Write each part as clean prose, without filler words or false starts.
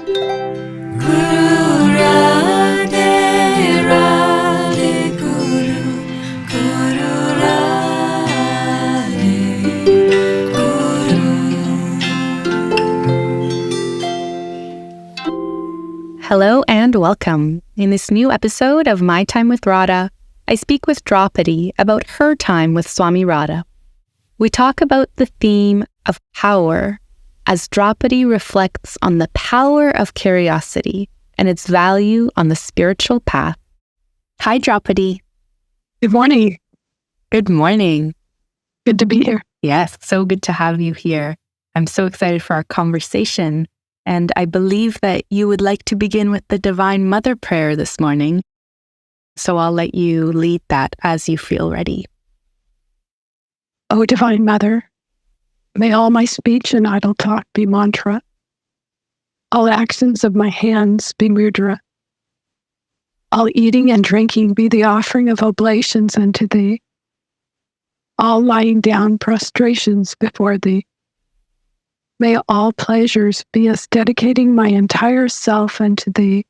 Guru Radhe Radhe Guru Guru Radhe Guru. Hello and welcome. In this new episode of My Time with Radha, I speak with Draupadi about her time with Swami Radha. We talk about the theme of power as Draupadi reflects on the power of curiosity and its value on the spiritual path. Hi, Draupadi. Good morning. Good morning. Good to be here. Yes, so good to have you here. I'm so excited for our conversation, and I believe that you would like to begin with the Divine Mother prayer this morning. So I'll let you lead that as you feel ready. O Divine Mother, may all my speech and idle talk be mantra. All actions of my hands be mudra. All eating and drinking be the offering of oblations unto thee. All lying down prostrations before thee. May all pleasures be as dedicating my entire self unto thee.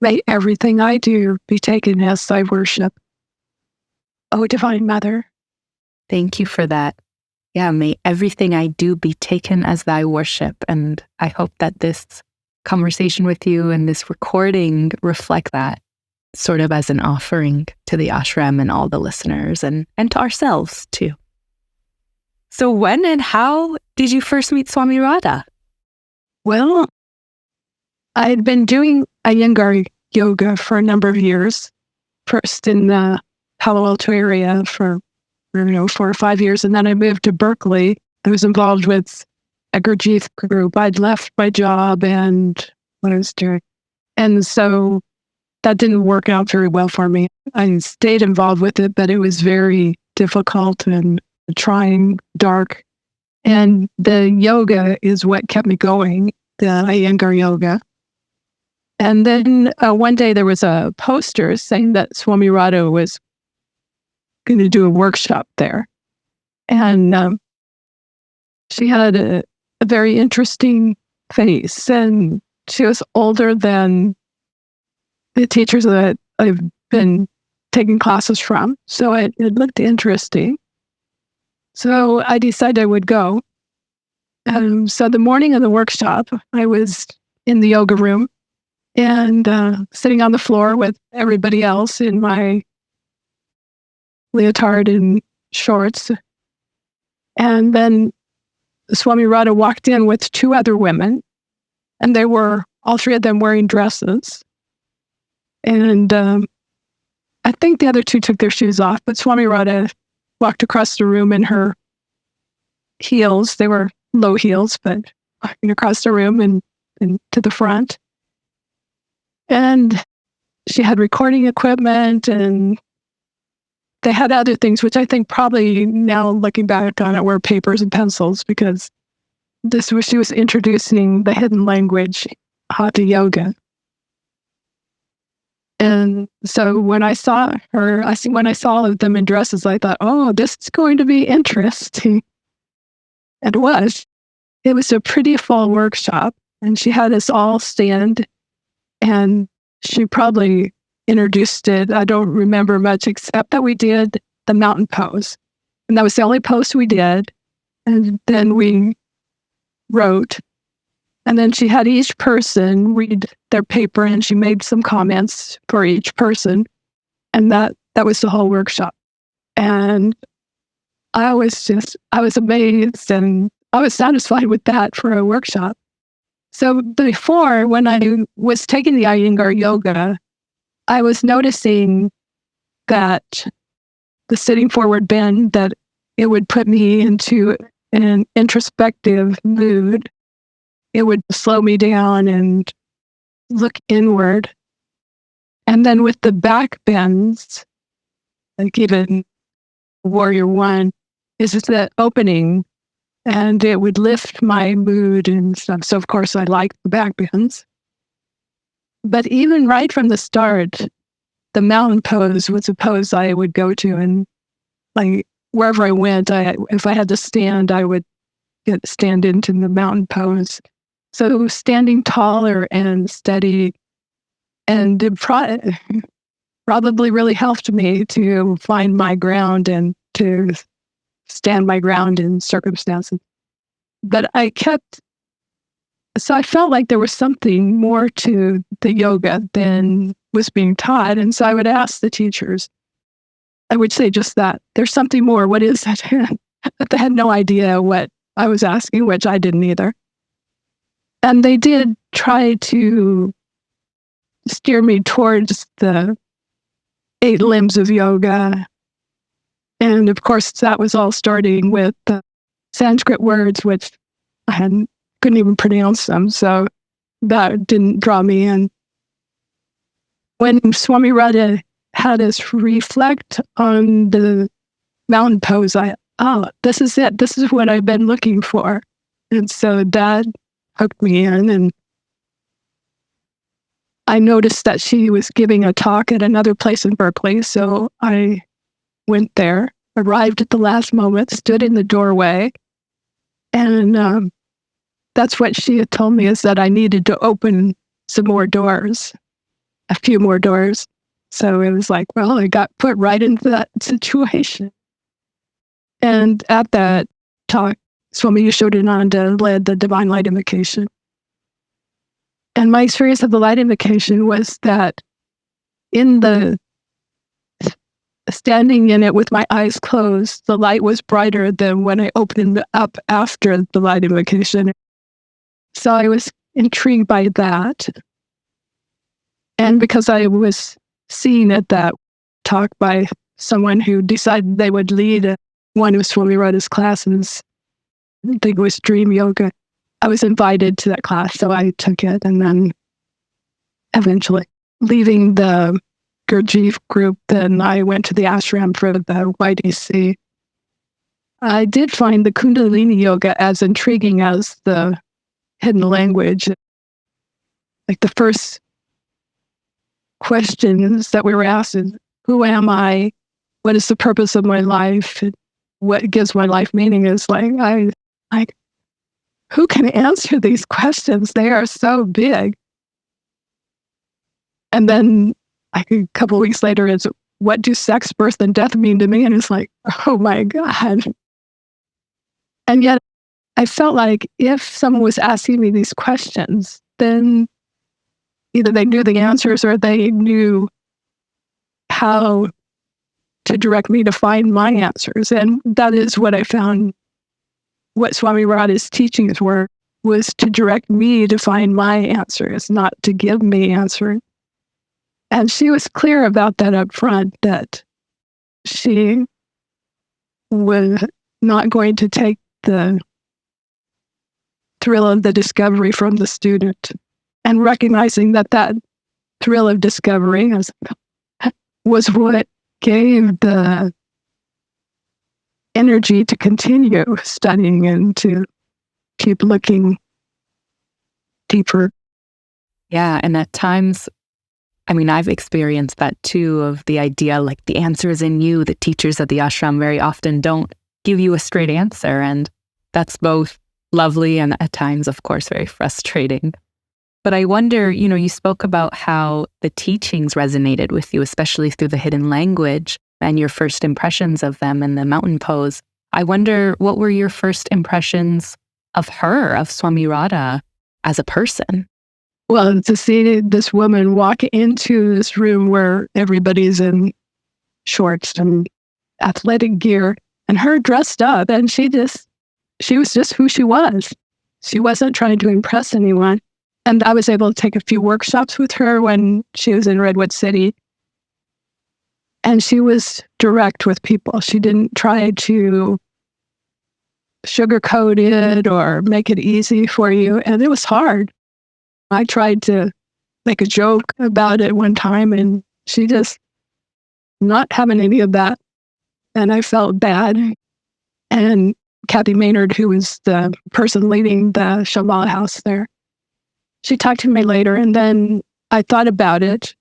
May everything I do be taken as thy worship. O Divine Mother. Thank you for that. Yeah, may everything I do be taken as thy worship. And I hope that this conversation with you and this recording reflect that sort of as an offering to the ashram and all the listeners and to ourselves too. So when and how did you first meet Swami Radha? Well, I had been doing Iyengar yoga for a number of years, first in the Palo Alto area for 4 or 5 years, and then I moved to Berkeley. I was involved with a Gurdjieff group. I'd left my job and what I was doing. And so that didn't work out very well for me. I stayed involved with it, but it was very difficult and trying, dark. And the yoga is what kept me going, the Iyengar yoga. And then one day there was a poster saying that Swami Radha was going to do a workshop there. And she had a very interesting face, and she was older than the teachers that I've been taking classes from. So it looked interesting. So I decided I would go. So the morning of the workshop, I was in the yoga room and sitting on the floor with everybody else in my leotard and shorts. And then Swami Radha walked in with 2 other women, and they were, all 3 of them, wearing dresses. And I think the other 2 took their shoes off, but Swami Radha walked across the room in her heels. They were low heels, but walking across the room and to the front. And she had recording equipment, and they had other things, which I think probably now looking back on it were papers and pencils, because she was introducing the hidden language, Hatha Yoga. And so when I saw her, when I saw them in dresses, I thought, oh, this is going to be interesting. And it was. It was a pretty full workshop, and she had us all stand, and she probably introduced it. I don't remember much except that we did the mountain pose. And that was the only pose we did. And then we wrote. And then she had each person read their paper, and she made some comments for each person. And that was the whole workshop. And I was amazed, and I was satisfied with that for a workshop. So before, when I was taking the Iyengar yoga, I was noticing that the sitting forward bend, that it would put me into an introspective mood. It would slow me down and look inward. And then with the back bends, like even Warrior One, is just that opening, and it would lift my mood and stuff. So of course I liked the back bends. But even right from the start, the mountain pose was a pose I would go to, and like wherever I went, if I had to stand, I would stand into the mountain pose. So standing taller and steady, and it probably really helped me to find my ground and to stand my ground in circumstances. But so I felt like there was something more to the yoga than was being taught. And so I would ask the teachers, I would say just that, there's something more. What is it? But they had no idea what I was asking, which I didn't either. And they did try to steer me towards the 8 limbs of yoga. And of course, that was all starting with the Sanskrit words, which couldn't even pronounce them. So that didn't draw me in. When Swami Radha had us reflect on the mountain pose, this is it. This is what I've been looking for. And so that hooked me in. And I noticed that she was giving a talk at another place in Berkeley. So I went there, arrived at the last moment, stood in the doorway. And that's what she had told me, is that I needed to open some more doors, a few more doors. So it was like, well, I got put right into that situation. And at that talk, Swami Yasodhara led the divine light invocation. And my experience of the light invocation was that in the standing in it with my eyes closed, the light was brighter than when I opened it up after the light invocation. So I was intrigued by that. And because I was seen at that talk by someone who decided they would lead one of Swami Radha's classes, I think it was Dream Yoga, I was invited to that class, so I took it. And then eventually, leaving the Gurdjieff group, then I went to the ashram for the YDC. I did find the Kundalini Yoga as intriguing as the hidden language. Like the first questions that we were asked is, who am I? What is the purpose of my life? What gives my life meaning? Is like, who can answer these questions? They are so big. And then a couple of weeks later is, what do sex, birth, and death mean to me? And it's like, oh my God. And yet I felt like if someone was asking me these questions, then either they knew the answers or they knew how to direct me to find my answers. And that is what I found what Swami Radha's teachings was to direct me to find my answers, not to give me answers. And she was clear about that up front, that she was not going to take the thrill of the discovery from the student, and recognizing that that thrill of discovery was what gave the energy to continue studying and to keep looking deeper. Yeah. And at times, I mean, I've experienced that too, of the idea like the answer is in you. The teachers at the ashram very often don't give you a straight answer. And that's both lovely and at times, of course, very frustrating. But I wonder, you spoke about how the teachings resonated with you, especially through the hidden language and your first impressions of them and the mountain pose. I wonder, what were your first impressions of her, of Swami Radha, as a person? Well, to see this woman walk into this room where everybody's in shorts and athletic gear, and her dressed up, and she was just who she was. She wasn't trying to impress anyone. And I was able to take a few workshops with her when she was in Redwood City. And she was direct with people. She didn't try to sugarcoat it or make it easy for you. And it was hard. I tried to make a joke about it one time, and she just not having any of that. And I felt bad. And Kathy Maynard, who was the person leading the Shambhala house there, she talked to me later, and then I thought about it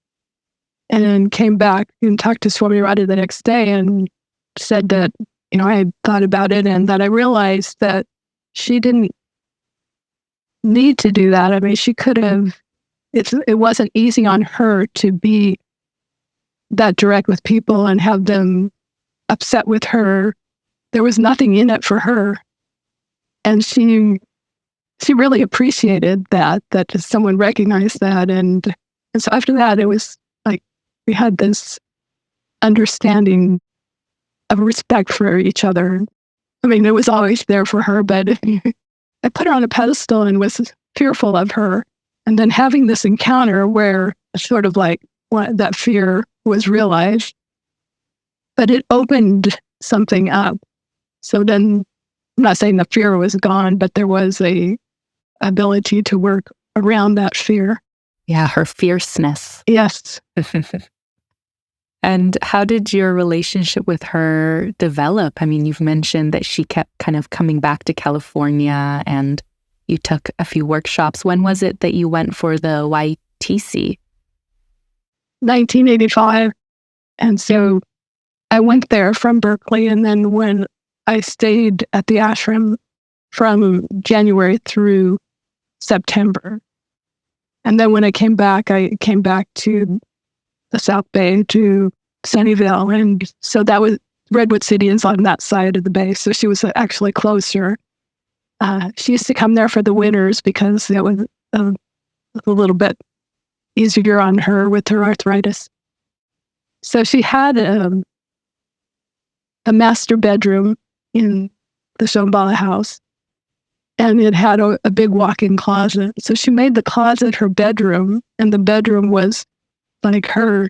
and then came back and talked to Swami Radha the next day and said that, I had thought about it and that I realized that she didn't need to do that. I mean, she could have, it wasn't easy on her to be that direct with people and have them upset with her. There was nothing in it for her. And she really appreciated that someone recognized that. And so after that, it was like we had this understanding of respect for each other. I mean, it was always there for her, but I put her on a pedestal and was fearful of her. And then having this encounter where sort of like that fear was realized, but it opened something up. So then, I'm not saying the fear was gone, but there was a ability to work around that fear. Yeah, her fierceness. Yes. And how did your relationship with her develop? I mean, you've mentioned that she kept kind of coming back to California and you took a few workshops. When was it that you went for the YTC? 1985. And so I went there from Berkeley. And then when I stayed at the ashram from January through September. And then when I came back to the South Bay, to Sunnyvale. And so that was, Redwood City is on that side of the bay. So she was actually closer. She used to come there for the winters because it was a little bit easier on her with her arthritis. So she had a master bedroom in the Shambhala house, and it had a big walk-in closet. So she made the closet her bedroom, and the bedroom was like her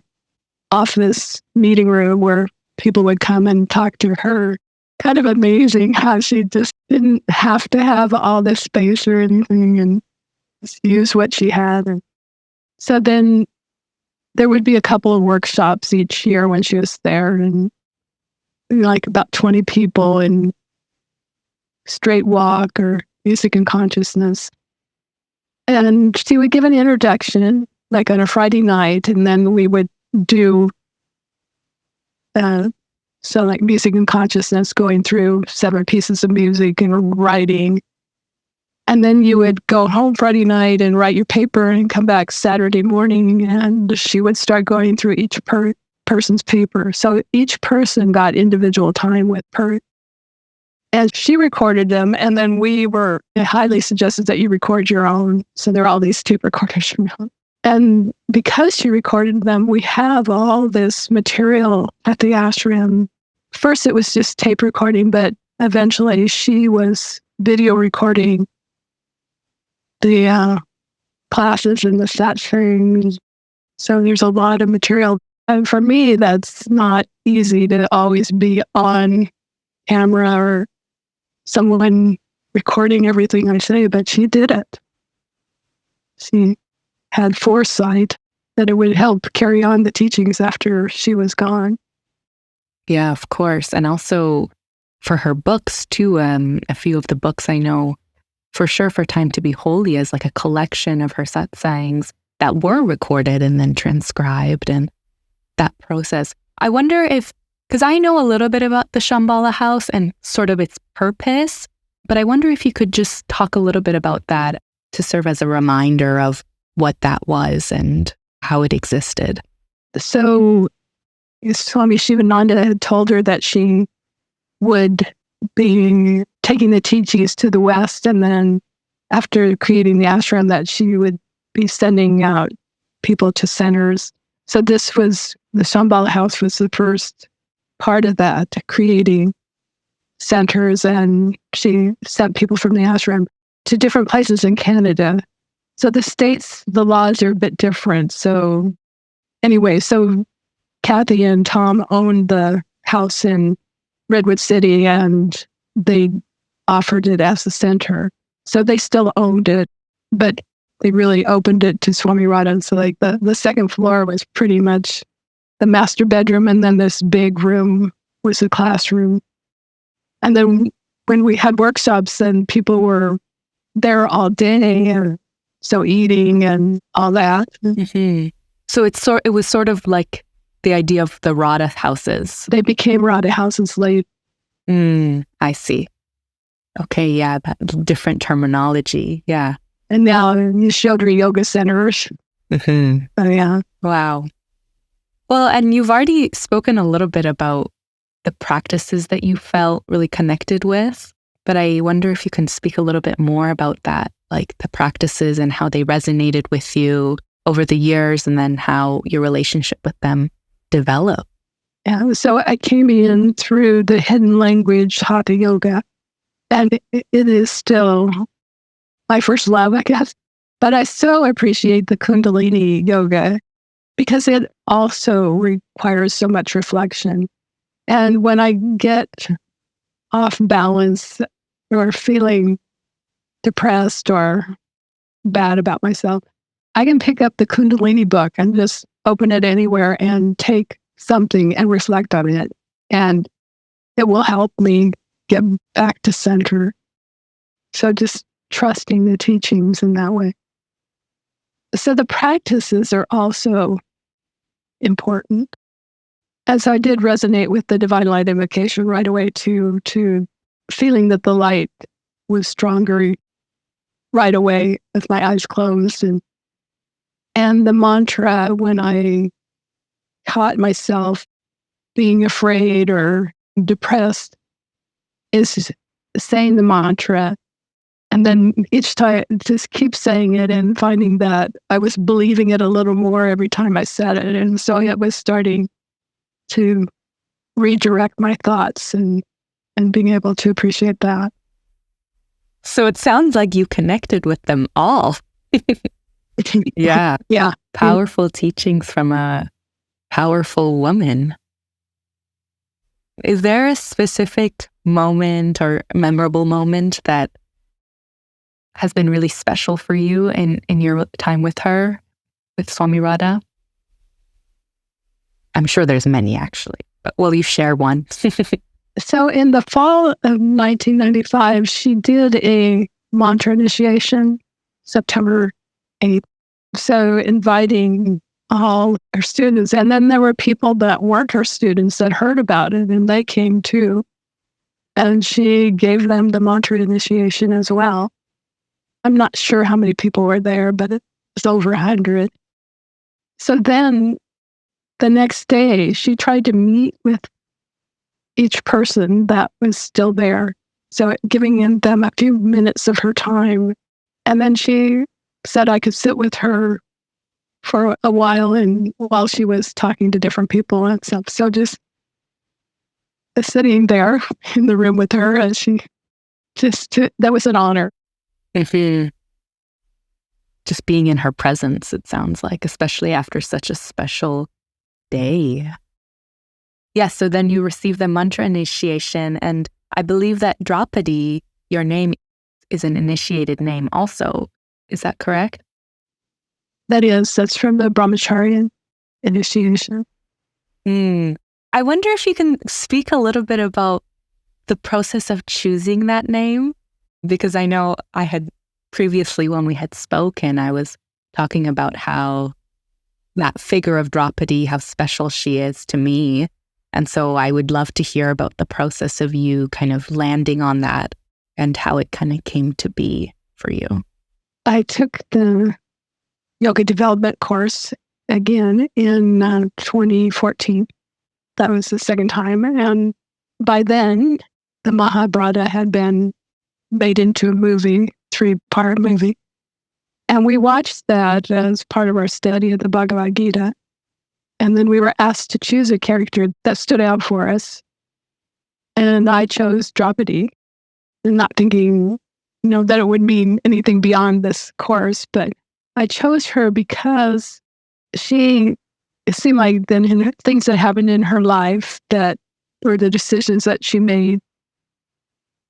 office meeting room where people would come and talk to her. Kind of amazing how she just didn't have to have all this space or anything and just use what she had. And so then there would be a couple of workshops each year when she was there, and like about 20 people in straight walk or music and consciousness. And she would give an introduction like on a Friday night, and then we would do so like music and consciousness, going through 7 pieces of music and writing. And then you would go home Friday night and write your paper and come back Saturday morning, and she would start going through each person's paper. So each person got individual time with her. And she recorded them, and then it highly suggested that you record your own. So there are all these tape recorders from her. And because she recorded them, we have all this material at the ashram. First, it was just tape recording, but eventually she was video recording the classes and the satsangs. So there's a lot of material. And for me, that's not easy to always be on camera or someone recording everything I say, but she did it. She had foresight that it would help carry on the teachings after she was gone. Yeah, of course. And also for her books too, a few of the books I know for sure for Time to Be Holy is like a collection of her satsangs that were recorded and then transcribed, and that process. I wonder if, because I know a little bit about the Shambhala house and sort of its purpose, but I wonder if you could just talk a little bit about that to serve as a reminder of what that was and how it existed. So Swami Shivananda had told her that she would be taking the teachings to the West, and then after creating the ashram that she would be sending out people to centers. So this was, the Shambhala house was the first part of that, creating centers, and she sent people from the ashram to different places in Canada. So the States, the laws are a bit different. So anyway, so Kathy and Tom owned the house in Redwood City, and they offered it as a center. So they still owned it, but they really opened it to Swami Radha. So like the second floor was pretty much the master bedroom, and then this big room was the classroom. And then when we had workshops, and people were there all day, and so eating and all that. Mm-hmm. So it was sort of like the idea of the Radha houses. They became Radha houses late. I see. Okay, yeah, that different terminology. Yeah. and now Yasodhara Yoga Centers. Mhm. So yeah. Wow. Well, and you've already spoken a little bit about the practices that you felt really connected with, but I wonder if you can speak a little bit more about that, like the practices and how they resonated with you over the years, and then how your relationship with them developed. Yeah, so I came in through the hidden language Hatha Yoga, and it is still my first love, I guess. But I so appreciate the Kundalini Yoga because it also requires so much reflection. And when I get off balance or feeling depressed or bad about myself, I can pick up the Kundalini book and just open it anywhere and take something and reflect on it. And it will help me get back to center. So just trusting the teachings in that way. So the practices are also important. And so I did resonate with the divine light invocation right away to feeling that the light was stronger right away with my eyes closed. And the mantra, when I caught myself being afraid or depressed, is saying the mantra. And then each time, just keep saying it and finding that I was believing it a little more every time I said it. And so it was starting to redirect my thoughts and being able to appreciate that. So it sounds like you connected with them all. Yeah. Yeah. Powerful teachings from a powerful woman. Is there a specific moment or memorable moment that has been really special for you in your time with her, with Swami Radha? I'm sure there's many, actually, but will you share one? So in the fall of 1995, she did a mantra initiation, September 8th. So inviting all her students. And then there were people that weren't her students that heard about it, and they came too. And she gave them the mantra initiation as well. I'm not sure how many people were there, but it was over 100. So then the next day, she tried to meet with each person that was still there. So giving them a few minutes of her time. And then she said I could sit with her for a while and while she was talking to different people and stuff. So just sitting there in the room with her, and that was an honor. Just being in her presence, it sounds like, especially after such a special day. Yeah, so then you receive the mantra initiation, and I believe that Draupadi, your name, is an initiated name also. Is that correct? That's from the Brahmacharya initiation. I wonder if you can speak a little bit about the process of choosing that name, because I know I had previously, when we had spoken, I was talking about how that figure of Draupadi, how special she is to me. And so I would love to hear about the process of you kind of landing on that and how it kind of came to be for you. I took the yoga development course again in 2014. That was the second time. And by then, the Mahabharata had been made into a movie, 3-part movie. And we watched that as part of our study of the Bhagavad Gita. And then we were asked to choose a character that stood out for us. And I chose Draupadi, not thinking, that it would mean anything beyond this course. But I chose her because it seemed like then in things that happened in her life that were the decisions that she made,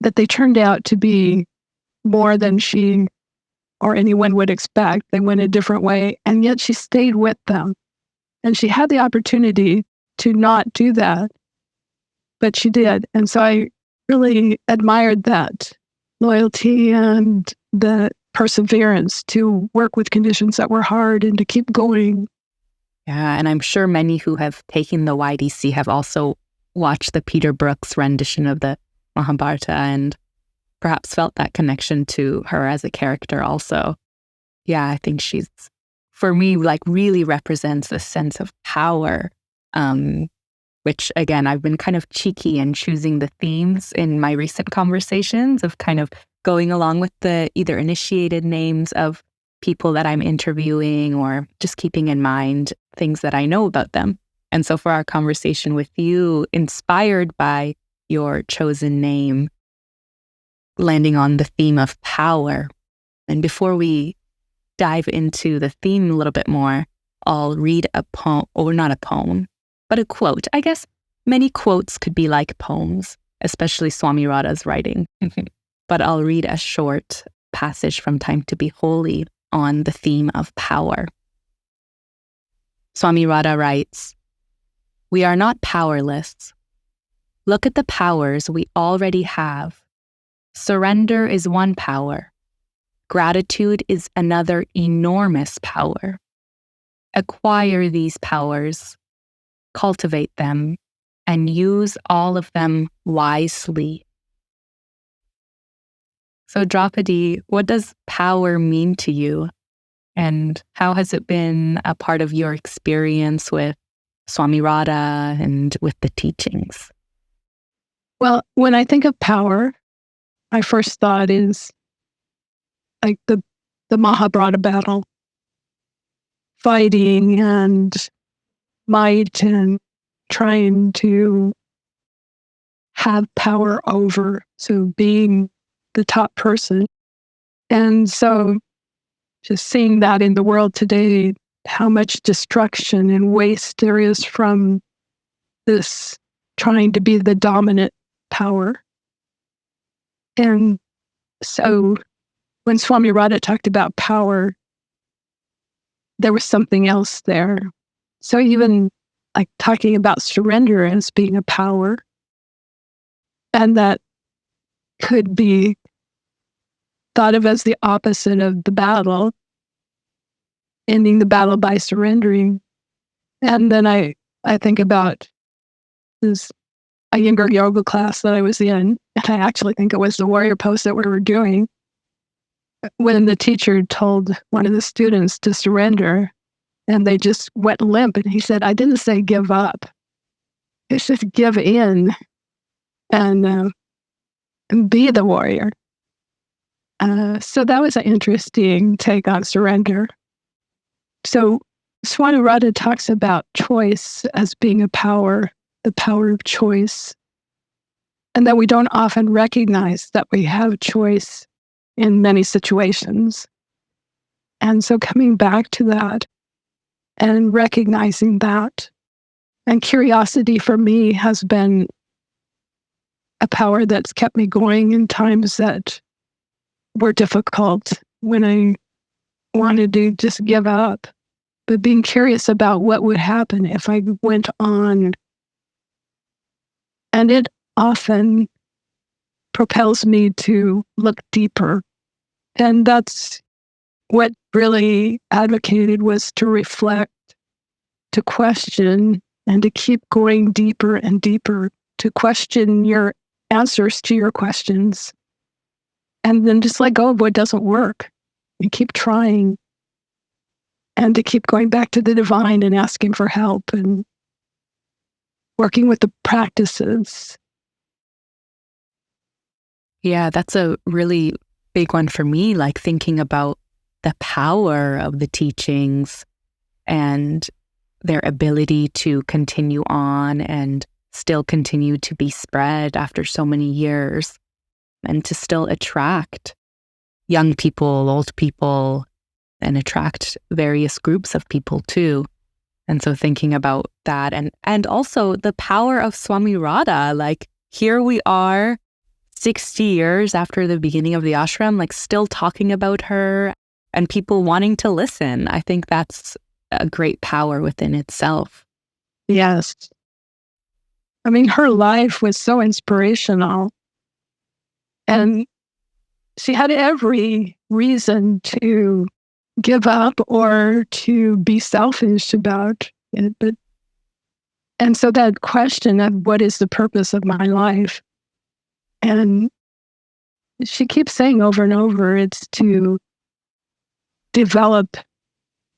that they turned out to be more than she or anyone would expect. They went a different way, and yet she stayed with them. And she had the opportunity to not do that, but she did. And so I really admired that loyalty and the perseverance to work with conditions that were hard and to keep going. Yeah, and I'm sure many who have taken the YDC have also watched the Peter Brooks rendition of the Mahabharata and perhaps felt that connection to her as a character also. Yeah, I think she's, for me, like really represents the sense of power, which again, I've been kind of cheeky in choosing the themes in my recent conversations of kind of going along with the either initiated names of people that I'm interviewing or just keeping in mind things that I know about them. And so for our conversation with you, inspired by your chosen name, landing on the theme of power. And before we dive into the theme a little bit more, I'll read a poem, or not a poem, but a quote. I guess many quotes could be like poems, especially Swami Radha's writing. But I'll read a short passage from Time to Be Holy on the theme of power. Swami Radha writes, "We are not powerless. Look at the powers we already have. Surrender is one power. Gratitude is another enormous power. Acquire these powers, cultivate them, and use all of them wisely." So Draupadi, what does power mean to you? And how has it been a part of your experience with Swami Radha and with the teachings? Well, when I think of power, my first thought is like the Mahabharata battle, fighting and might and trying to have power over, so being the top person. And so just seeing that in the world today, how much destruction and waste there is from this trying to be the dominant power. And so when Swami Radha talked about power, there was something else there. So even like talking about surrender as being a power, and that could be thought of as the opposite of the battle, ending the battle by surrendering. And then I think about a younger yoga class that I was in, and I actually think it was the warrior pose that we were doing, when the teacher told one of the students to surrender, and they just went limp. And he said, "I didn't say give up. He said give in and be the warrior." So that was an interesting take on surrender. So Swami Radha talks about choice as being a power, the power of choice, and that we don't often recognize that we have choice in many situations. And so coming back to that and recognizing that, and curiosity for me has been a power that's kept me going in times that were difficult, when I wanted to just give up, but being curious about what would happen if I went on. And it often propels me to look deeper. And that's what really advocated, was to reflect, to question, and to keep going deeper and deeper, to question your answers to your questions. And then just let go of what doesn't work and keep trying. And to keep going back to the divine and asking for help and working with the practices. Yeah, that's a really big one for me, like thinking about the power of the teachings and their ability to continue on and still continue to be spread after so many years, and to still attract young people, old people, and attract various groups of people too. And so thinking about that, and also the power of Swami Radha, like here we are 60 years after the beginning of the ashram, like still talking about her and people wanting to listen. I think that's a great power within itself. Yes. I mean, her life was so inspirational. And she had every reason to give up or to be selfish about it. And so that question of what is the purpose of my life? And she keeps saying over and over, it's to develop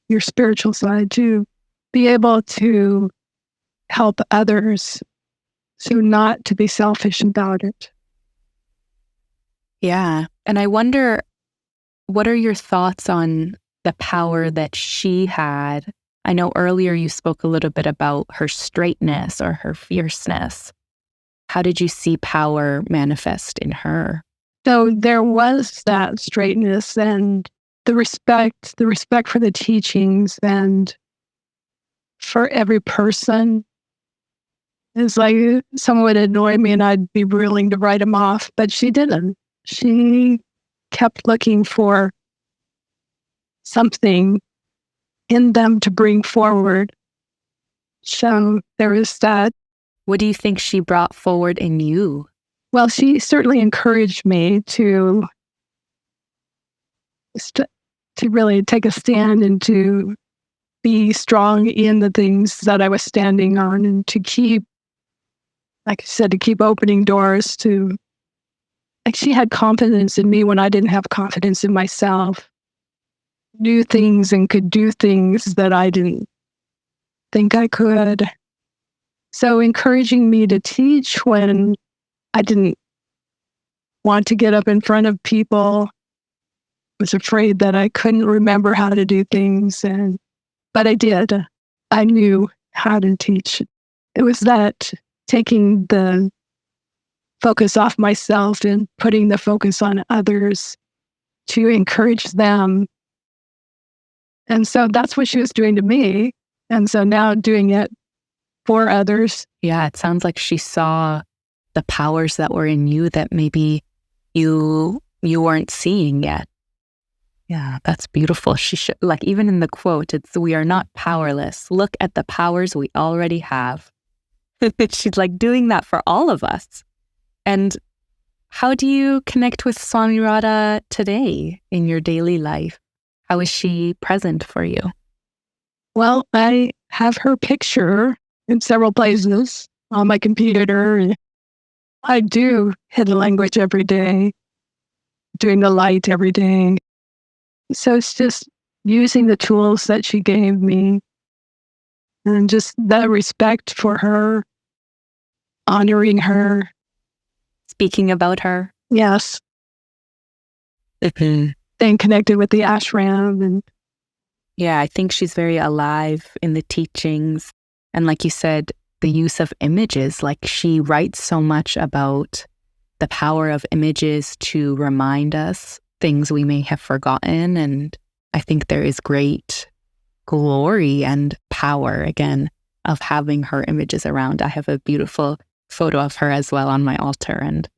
your spiritual side, to be able to help others, so not to be selfish about it. Yeah. And I wonder, what are your thoughts on the power that she had? I know earlier you spoke a little bit about her straightness or her fierceness. How did you see power manifest in her? So there was that straightness and the respect for the teachings and for every person. It's like someone would annoy me and I'd be willing to write them off, but she didn't. She kept looking for something in them to bring forward. So there is that. What do you think she brought forward in you? Well, she certainly encouraged me to really take a stand and to be strong in the things that I was standing on, and to keep, like I said, to keep opening doors to, like, she had confidence in me when I didn't have confidence in myself. Knew things and could do things that I didn't think I could. So encouraging me to teach when I didn't want to get up in front of people, was afraid that I couldn't remember how to do things, but I did. I knew how to teach. It was that taking the focus off myself and putting the focus on others to encourage them. And so that's what she was doing to me. And so now doing it for others. Yeah, it sounds like she saw the powers that were in you that maybe you weren't seeing yet. Yeah, that's beautiful. She should, like, even in the quote, it's, "We are not powerless. Look at the powers we already have." She's like doing that for all of us. And how do you connect with Swami Radha today in your daily life? How is she present for you? Well, I have her picture in several places on my computer. I do hidden language every day, doing the light every day. So it's just using the tools that she gave me and just that respect for her, honoring her. Speaking about her? Yes. Staying connected with the ashram. And yeah, I think she's very alive in the teachings. And like you said, the use of images, like she writes so much about the power of images to remind us things we may have forgotten. And I think there is great glory and power, again, of having her images around. I have a beautiful photo of her as well on my altar. And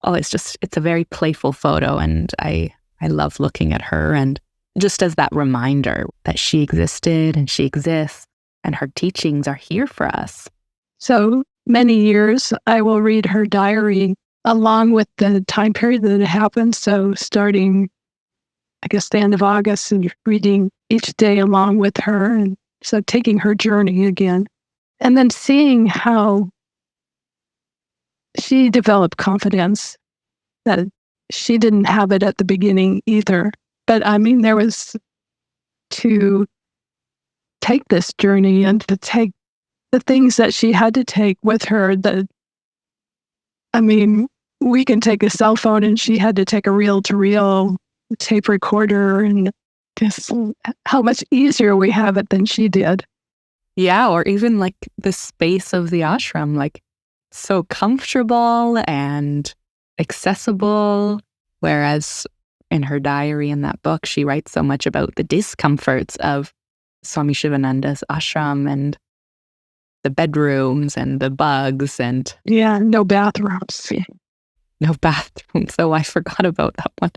it's a very playful photo. And I love looking at her. And just as that reminder that she existed and she exists and her teachings are here for us. So many years, I will read her diary along with the time period that it happened. So starting, I guess, the end of August, and reading each day along with her. And so taking her journey again. And then seeing how she developed confidence, that she didn't have it at the beginning either. But I mean, there was to take this journey and to take the things that she had to take with her. We can take a cell phone, and she had to take a reel-to-reel tape recorder, and just how much easier we have it than she did. Yeah, or even like the space of the ashram, like so comfortable and accessible. Whereas in her diary in that book, she writes so much about the discomforts of Swami Shivananda's ashram and the bedrooms and the bugs and... Yeah, no bathrooms. No bathrooms. So I forgot about that one.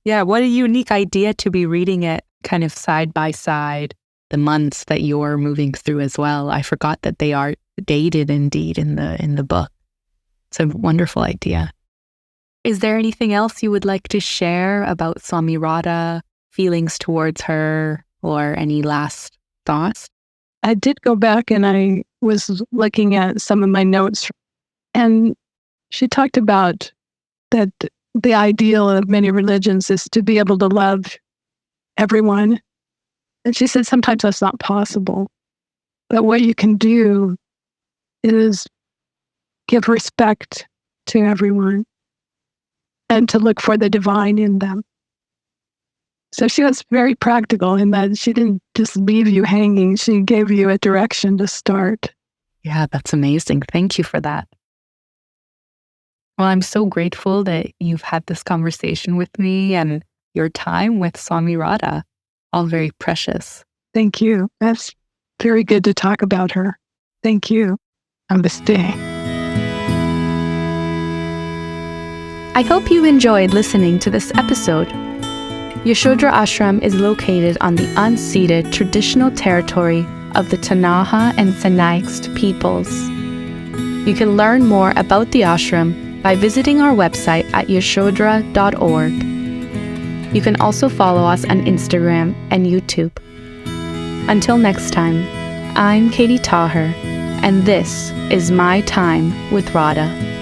Yeah, what a unique idea to be reading it kind of side by side, the months that you're moving through as well. I forgot that they are dated indeed in the book. It's a wonderful idea. Is there anything else you would like to share about Swami Radha, feelings towards her, or any last thoughts? I did go back and I was looking at some of my notes, and she talked about that the ideal of many religions is to be able to love everyone. And she said sometimes that's not possible. But what you can do is give respect to everyone and to look for the divine in them. So she was very practical in that she didn't just leave you hanging. She gave you a direction to start. Yeah, that's amazing. Thank you for that. Well, I'm so grateful that you've had this conversation with me and your time with Swami Radha. All very precious. Thank you. That's very good to talk about her. Thank you. Namaste. I hope you enjoyed listening to this episode. Yasodhara Ashram is located on the unceded traditional territory of the Tanaha and Sinixt peoples. You can learn more about the ashram by visiting our website at yasodhara.org. You can also follow us on Instagram and YouTube. Until next time, I'm Katie Taher, and this is My Time with Radha.